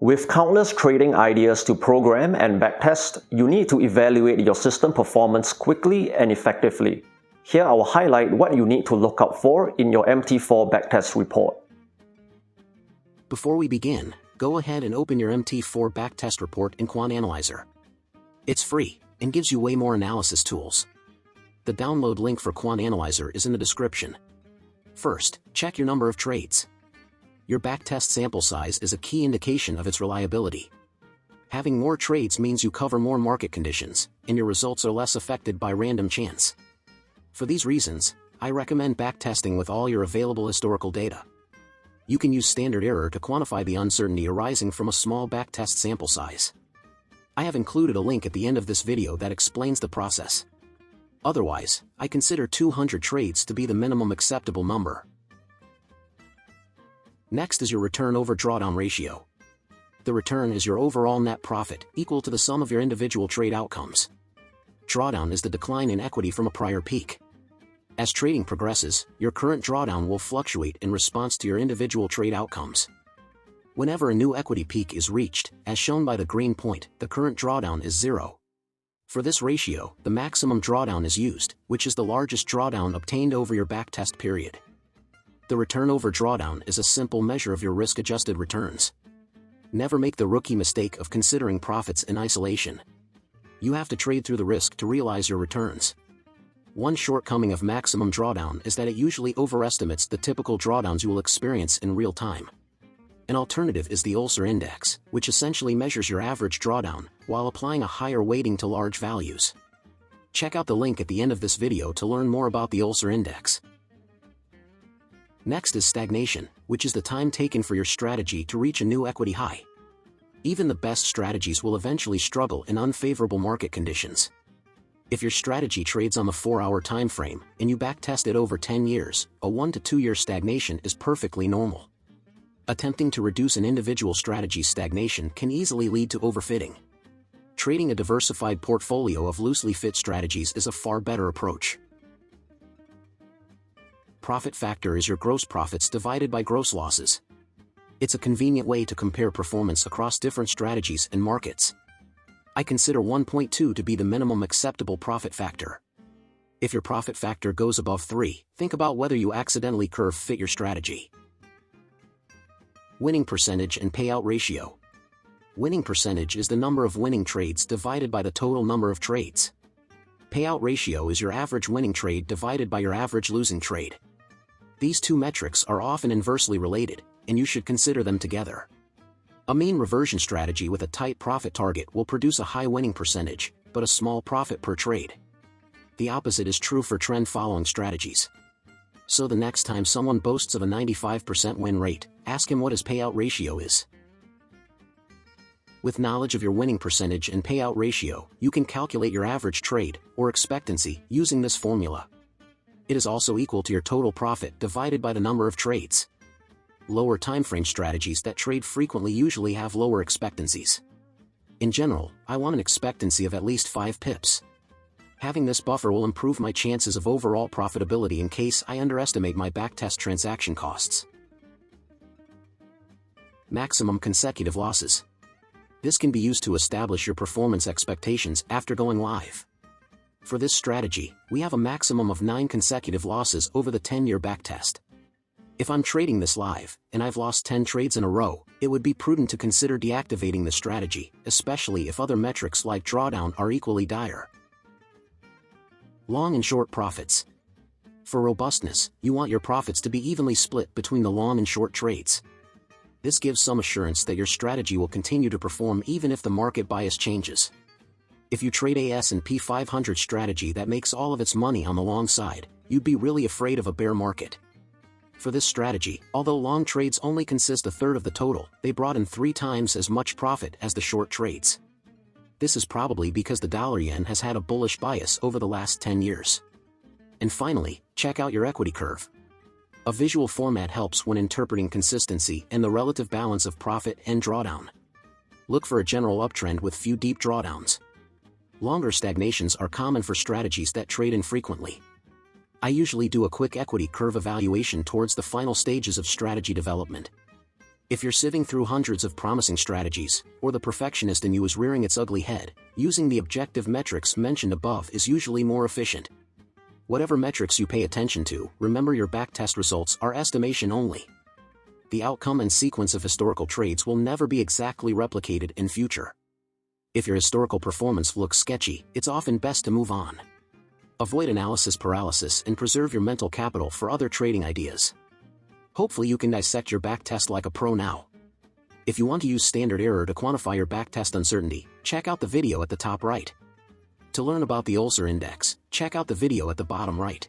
With countless trading ideas to program and backtest, you need to evaluate your system performance quickly and effectively. Here I will highlight what you need to look out for in your MT4 backtest report. Before we begin, go ahead and open your MT4 backtest report in quantanalyzer. It's free and gives you way more analysis tools. The download link for quantanalyzer is in the description. First, check your number of trades. Your backtest sample size is a key indication of its reliability. Having more trades means you cover more market conditions, and your results are less affected by random chance. For these reasons, I recommend backtesting with all your available historical data. You can use standard error to quantify the uncertainty arising from a small backtest sample size. I have included a link at the end of this video that explains the process. Otherwise, I consider 200 trades to be the minimum acceptable number. Next is your return over drawdown ratio. The return is your overall net profit, equal to the sum of your individual trade outcomes. Drawdown is the decline in equity from a prior peak. As trading progresses, your current drawdown will fluctuate in response to your individual trade outcomes. Whenever a new equity peak is reached, as shown by the green point, the current drawdown is 0. For this ratio, the maximum drawdown is used, which is the largest drawdown obtained over your backtest period. The return over drawdown is a simple measure of your risk-adjusted returns. Never make the rookie mistake of considering profits in isolation. You have to trade through the risk to realize your returns. One shortcoming of maximum drawdown is that it usually overestimates the typical drawdowns you will experience in real time. An alternative is the USDJPY index, which essentially measures your average drawdown, while applying a higher weighting to large values. Check out the link at the end of this video to learn more about the USDJPY index. Next is stagnation, which is the time taken for your strategy to reach a new equity high. Even the best strategies will eventually struggle in unfavorable market conditions. If your strategy trades on the 4-hour time frame, and you backtest it over 10 years, a 1 to 2 year stagnation is perfectly normal. Attempting to reduce an individual strategy's stagnation can easily lead to overfitting. Trading a diversified portfolio of loosely fit strategies is a far better approach. Profit factor is your gross profits divided by gross losses. It's a convenient way to compare performance across different strategies and markets. I consider 1.2 to be the minimum acceptable profit factor. If your profit factor goes above 3, think about whether you accidentally curve fit your strategy. Winning percentage and payout ratio. Winning percentage is the number of winning trades divided by the total number of trades. Payout ratio is your average winning trade divided by your average losing trade. These two metrics are often inversely related, and you should consider them together. A mean reversion strategy with a tight profit target will produce a high winning percentage, but a small profit per trade. The opposite is true for trend-following strategies. So the next time someone boasts of a 95% win rate, ask him what his payout ratio is. With knowledge of your winning percentage and payout ratio, you can calculate your average trade, or expectancy, using this formula. It is also equal to your total profit divided by the number of trades. Lower timeframe strategies that trade frequently usually have lower expectancies. In general, I want an expectancy of at least 5 pips. Having this buffer will improve my chances of overall profitability in case I underestimate my backtest transaction costs. Maximum consecutive losses. This can be used to establish your performance expectations after going live. For this strategy, we have a maximum of 9 consecutive losses over the 10-year backtest. If I'm trading this live, and I've lost 10 trades in a row, it would be prudent to consider deactivating the strategy, especially if other metrics like drawdown are equally dire. Long and short profits. For robustness, you want your profits to be evenly split between the long and short trades. This gives some assurance that your strategy will continue to perform even if the market bias changes. If you trade a S&P 500 strategy that makes all of its money on the long side, you'd be really afraid of a bear market. For this strategy, although long trades only consist a third of the total, they brought in 3 times as much profit as the short trades. This is probably because the dollar-yen has had a bullish bias over the last 10 years. And finally, check out your equity curve. A visual format helps when interpreting consistency and the relative balance of profit and drawdown. Look for a general uptrend with few deep drawdowns. Longer stagnations are common for strategies that trade infrequently. I usually do a quick equity curve evaluation towards the final stages of strategy development. If you're sieving through hundreds of promising strategies, or the perfectionist in you is rearing its ugly head, using the objective metrics mentioned above is usually more efficient. Whatever metrics you pay attention to, remember your backtest results are estimation only. The outcome and sequence of historical trades will never be exactly replicated in future. If your historical performance looks sketchy, it's often best to move on. Avoid analysis paralysis and preserve your mental capital for other trading ideas. Hopefully you can dissect your backtest like a pro now. If you want to use standard error to quantify your backtest uncertainty, check out the video at the top right. To learn about the Ulcer Index, check out the video at the bottom right.